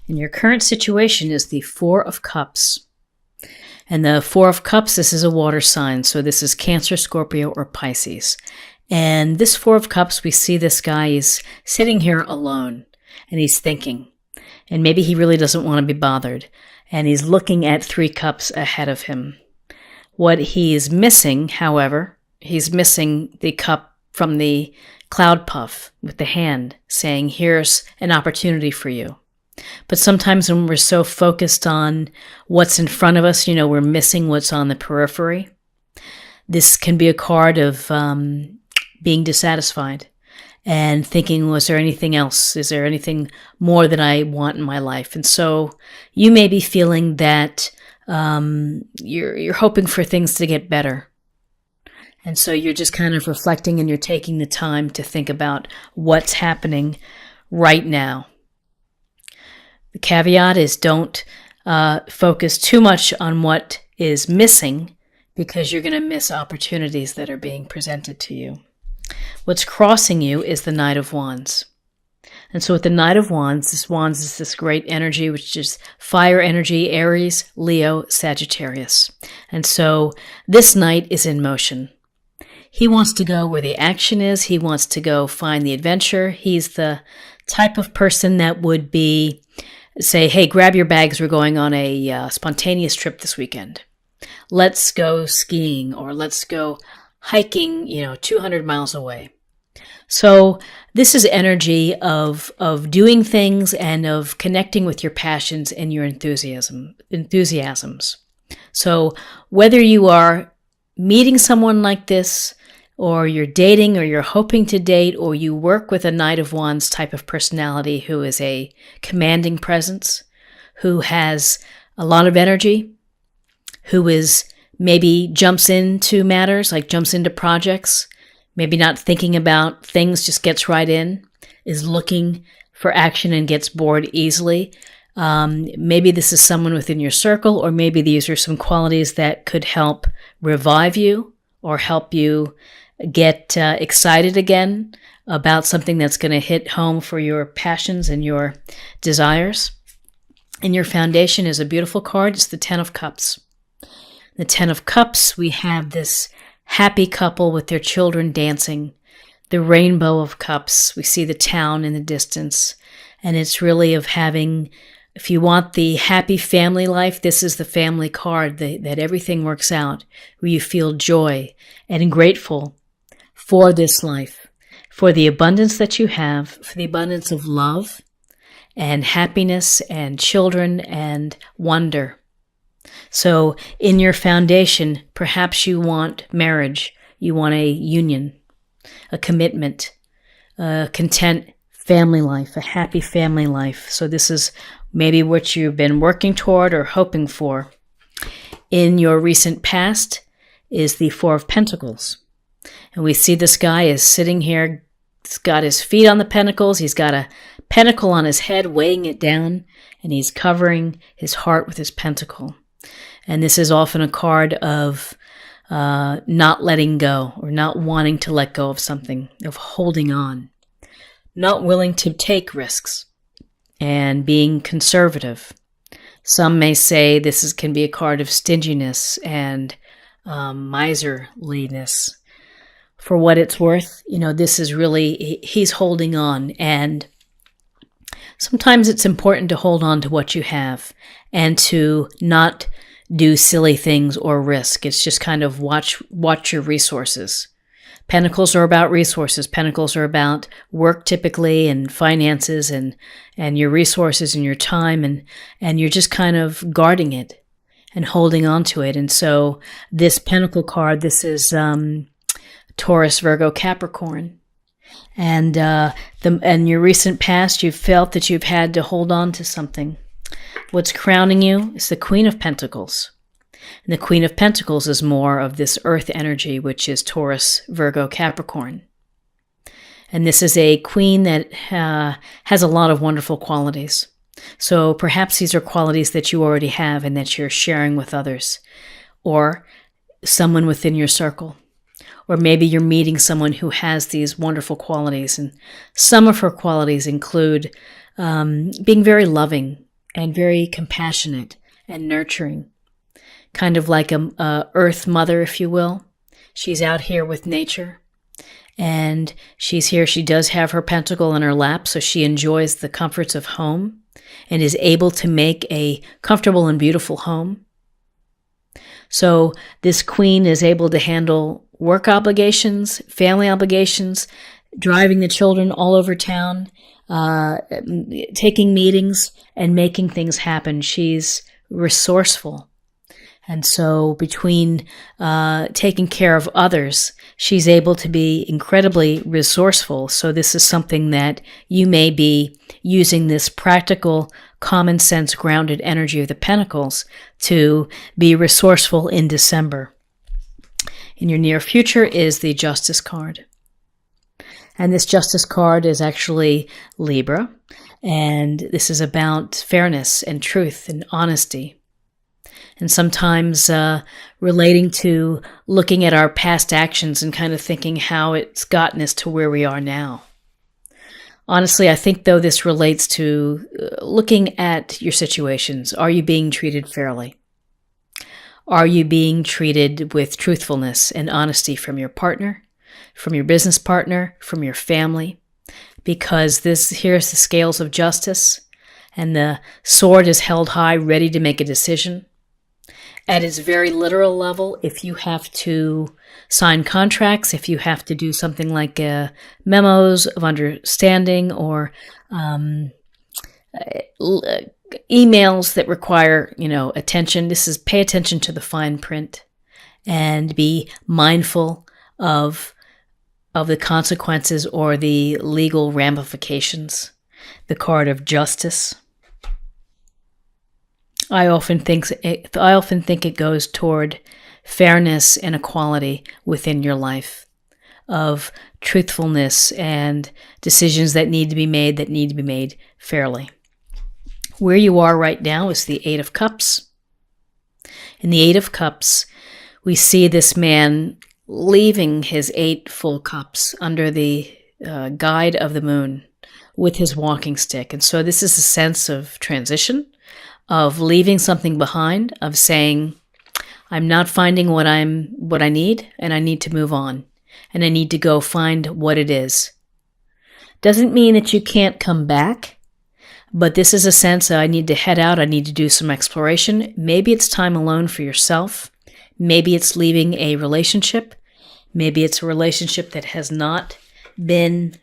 And your current situation is the Four of Cups. And the Four of Cups, this is a water sign. So this is Cancer, Scorpio, or Pisces. And this Four of Cups, we see this guy is sitting here alone and he's thinking. And maybe he really doesn't want to be bothered. And he's looking at 3 cups ahead of him. What he is missing, however, he's missing the cup from the cloud puff with the hand saying, here's an opportunity for you. But sometimes when we're so focused on what's in front of us, we're missing what's on the periphery. This can be a card of being dissatisfied and thinking, was there anything else? Is there anything more that I want in my life? And so you may be feeling that you're hoping for things to get better. And so you're just kind of reflecting and you're taking the time to think about what's happening right now. The caveat is don't focus too much on what is missing because you're going to miss opportunities that are being presented to you. What's crossing you is the Knight of Wands. And so with the Knight of Wands, this Wands is this great energy, which is fire energy, Aries, Leo, Sagittarius. And so this Knight is in motion. He wants to go where the action is. He wants to go find the adventure. He's the type of person that would say, hey, grab your bags. We're going on a spontaneous trip this weekend. Let's go skiing or let's go hiking, 200 miles away. So this is energy of doing things and of connecting with your passions and your enthusiasms. So whether you are meeting someone like this, or you're dating, or you're hoping to date, or you work with a Knight of Wands type of personality who is a commanding presence, who has a lot of energy, who is maybe jumps into matters, like jumps into projects, maybe not thinking about things, just gets right in, is looking for action and gets bored easily. Maybe this is someone within your circle, or maybe these are some qualities that could help revive you or help you get excited again about something that's going to hit home for your passions and your desires. And your foundation is a beautiful card. It's the Ten of Cups. The Ten of Cups, we have this happy couple with their children dancing, the Rainbow of Cups. We see the town in the distance, and it's really of having, if you want the happy family life, this is the family card, that everything works out, where you feel joy and grateful for this life, for the abundance that you have, for the abundance of love and happiness and children and wonder. So in your foundation, perhaps you want marriage, you want a union, a commitment, a content family life, a happy family life. So this is maybe what you've been working toward or hoping for. In your recent past is the Four of Pentacles. And we see this guy is sitting here, he's got his feet on the pentacles, he's got a pentacle on his head weighing it down, and he's covering his heart with his pentacle. And this is often a card of not letting go or not wanting to let go of something, of holding on, not willing to take risks and being conservative. Some may say this can be a card of stinginess and miserliness. For what it's worth, this is really, he's holding on. And sometimes it's important to hold on to what you have and to not do silly things or risk. It's just kind of watch your resources. Pentacles are about resources. Pentacles are about work typically, and finances, and your resources and your time, and you're just kind of guarding it and holding on to it. And so this Pentacle card, this is Taurus, Virgo, Capricorn. And in your recent past, you've felt that you've had to hold on to something. What's crowning you is the Queen of Pentacles. And the Queen of Pentacles is more of this earth energy, which is Taurus, Virgo, Capricorn. And this is a queen that has a lot of wonderful qualities. So perhaps these are qualities that you already have and that you're sharing with others, or someone within your circle. Or maybe you're meeting someone who has these wonderful qualities. And some of her qualities include being very loving, and very compassionate and nurturing, kind of like a earth mother, if you will. She's out here with nature, and she's here. She does have her pentacle in her lap, so she enjoys the comforts of home and is able to make a comfortable and beautiful home. So this queen is able to handle work obligations, family obligations, driving the children all over town, taking meetings and making things happen. She's resourceful. And so between taking care of others, she's able to be incredibly resourceful. So this is something that you may be using this practical, common sense, grounded energy of the Pentacles to be resourceful in December. In your near future is the Justice card. And this Justice card is actually Libra. And this is about fairness and truth and honesty. And sometimes relating to looking at our past actions and kind of thinking how it's gotten us to where we are now. Honestly, I think, though, this relates to looking at your situations. Are you being treated fairly? Are you being treated with truthfulness and honesty from your partner, from your business partner, from your family? Because here's the scales of justice, and the sword is held high, ready to make a decision. At its very literal level, if you have to sign contracts, if you have to do something like memos of understanding or emails that require, attention, pay attention to the fine print and be mindful of the consequences or the legal ramifications. The card of justice. I often think it goes toward fairness and equality within your life, of truthfulness and decisions that need to be made fairly. Where you are right now is the Eight of Cups. In the Eight of Cups, we see this man leaving his 8 full cups under the guide of the moon with his walking stick. And so this is a sense of transition, of leaving something behind, of saying, I'm not finding what I need, and I need to move on, and I need to go find what it is. Doesn't mean that you can't come back, but this is a sense that I need to head out, I need to do some exploration. Maybe it's time alone for yourself. Maybe it's leaving a relationship. Maybe it's a relationship that has not been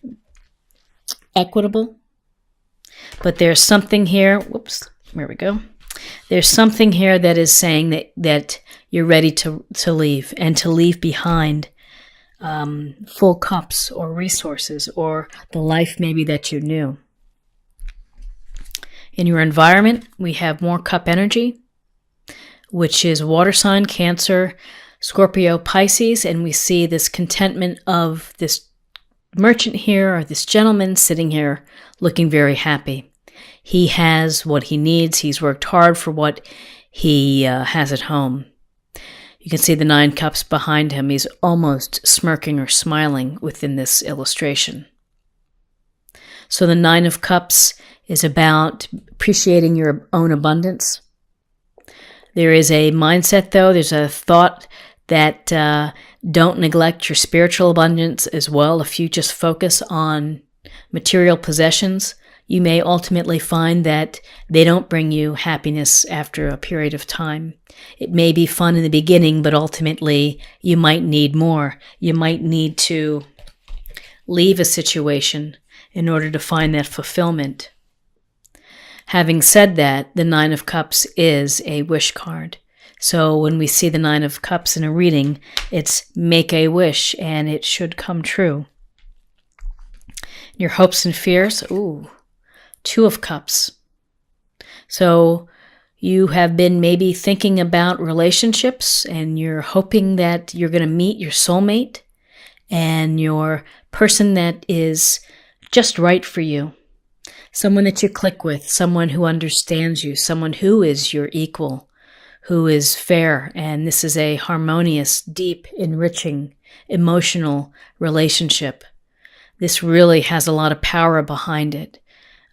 equitable. But there's something here, there we go. There's something here that is saying that you're ready to leave, and to leave behind full cups or resources or the life maybe that you knew. In your environment, we have more cup energy, which is water sign, Cancer, Scorpio, Pisces, and we see this contentment of this merchant here, or this gentleman sitting here looking very happy. He has what he needs. He's worked hard for what he has at home. You can see the 9 cups behind him. He's almost smirking or smiling within this illustration. So the 9 of Cups is about appreciating your own abundance. There is a mindset, though. There's a thought that don't neglect your spiritual abundance as well. If you just focus on material possessions, you may ultimately find that they don't bring you happiness after a period of time. It may be fun in the beginning, but ultimately you might need more. You might need to leave a situation in order to find that fulfillment. Having said that, the 9 of Cups is a wish card. So when we see the 9 of Cups in a reading, it's make a wish and it should come true. Your hopes and fears, 2 of Cups. So you have been maybe thinking about relationships and you're hoping that you're going to meet your soulmate and your person that is just right for you. Someone that you click with, someone who understands you, someone who is your equal, who is fair. And this is a harmonious, deep, enriching, emotional relationship. This really has a lot of power behind it.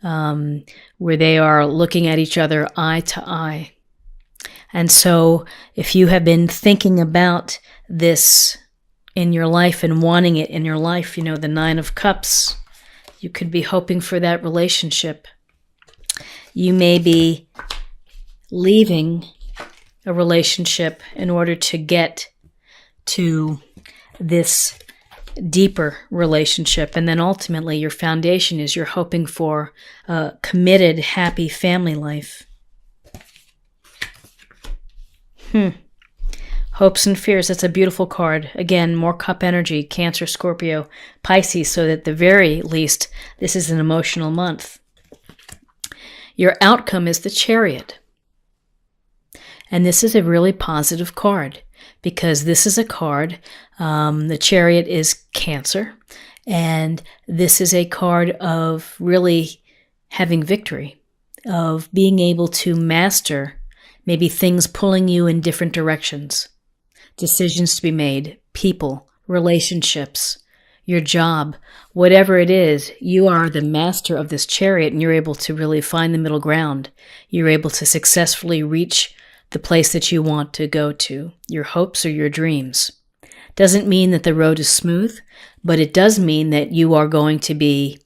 where they are looking at each other eye to eye. And so if you have been thinking about this in your life and wanting it in your life, the Nine of Cups, you could be hoping for that relationship. You may be leaving a relationship in order to get to this deeper relationship. And then ultimately your foundation is you're hoping for a committed, happy family life. Hopes and fears. That's a beautiful card. Again, more cup energy, Cancer, Scorpio, Pisces, so that at the very least, this is an emotional month. Your outcome is the Chariot. And this is a really positive card because this is a card, the Chariot is Cancer, and this is a card of really having victory, of being able to master maybe things pulling you in different directions, decisions to be made, people, relationships, your job, whatever it is, you are the master of this Chariot and you're able to really find the middle ground. You're able to successfully reach the place that you want to go to, your hopes or your dreams. Doesn't mean that the road is smooth, but it does mean that you are going to be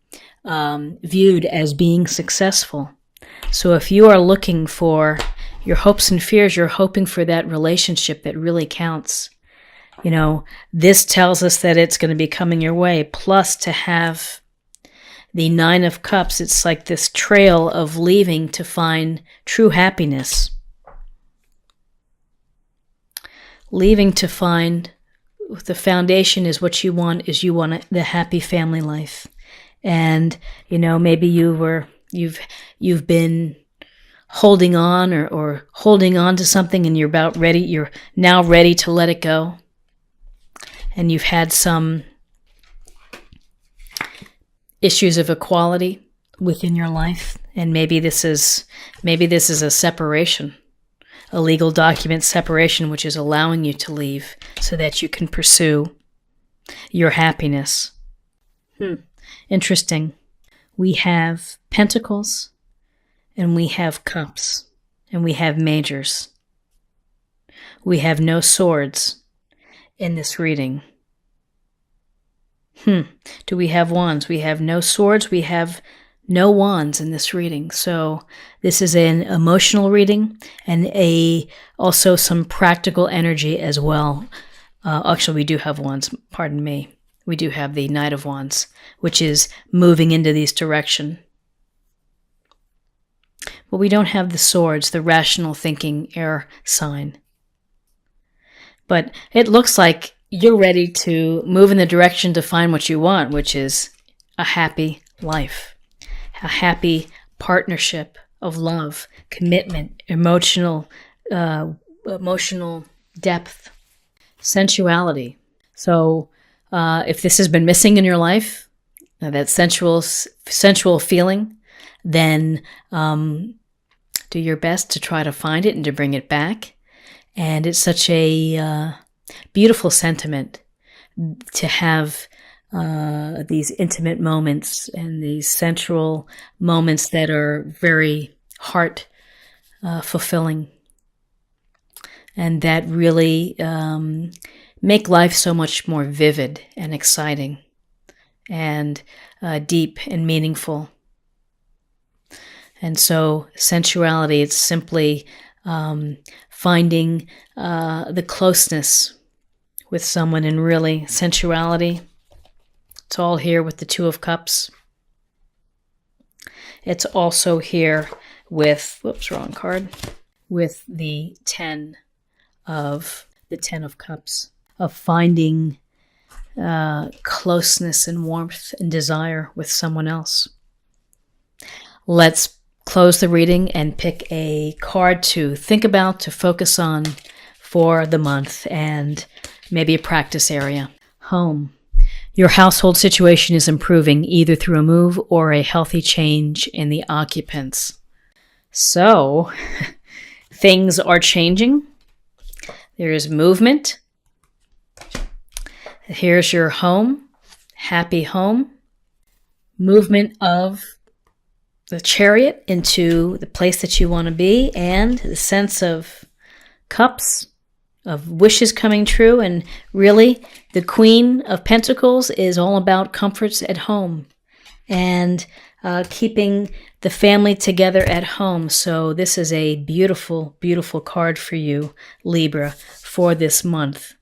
viewed as being successful. So if you are looking for your hopes and fears, you're hoping for that relationship that really counts. This tells us that it's going to be coming your way. Plus, to have the Nine of Cups, it's like this trail of leaving to find true happiness. Leaving to find the foundation is what you want, is you want the happy family life. And, maybe you've been holding on or holding on to something and you're now ready to let it go. And you've had some issues of equality within your life. And maybe this is a separation, a legal document separation, which is allowing you to leave so that you can pursue your happiness. Interesting. We have Pentacles and we have Cups and we have Majors. We have no swords in this reading. Do we have wands? We have no swords. We have no wands in this reading. So this is an emotional reading and also some practical energy as well. Actually, we do have wands. Pardon me. We do have the Knight of Wands, which is moving into this direction. But we don't have the swords, the rational thinking air sign. But it looks like you're ready to move in the direction to find what you want, which is a happy life, a happy partnership of love, commitment, emotional depth, sensuality. So if this has been missing in your life, that sensual feeling, then do your best to try to find it and to bring it back. And it's such a beautiful sentiment to have these intimate moments and these sensual moments that are very heart fulfilling and that really make life so much more vivid and exciting and deep and meaningful. And so sensuality, it's simply finding the closeness with someone, and really sensuality, it's all here with the Two of Cups. It's also here with, wrong card, with the Ten of Cups, of finding closeness and warmth and desire with someone else. Let's close the reading and pick a card to think about, to focus on for the month, and maybe a practice area. Home. Your household situation is improving either through a move or a healthy change in the occupants. So, things are changing. There is movement. Here's your home, happy home, movement of the Chariot into the place that you want to be, and the sense of Cups, of wishes coming true. And really, the Queen of Pentacles is all about comforts at home and keeping the family together at home. So this is a beautiful, beautiful card for you, Libra, for this month.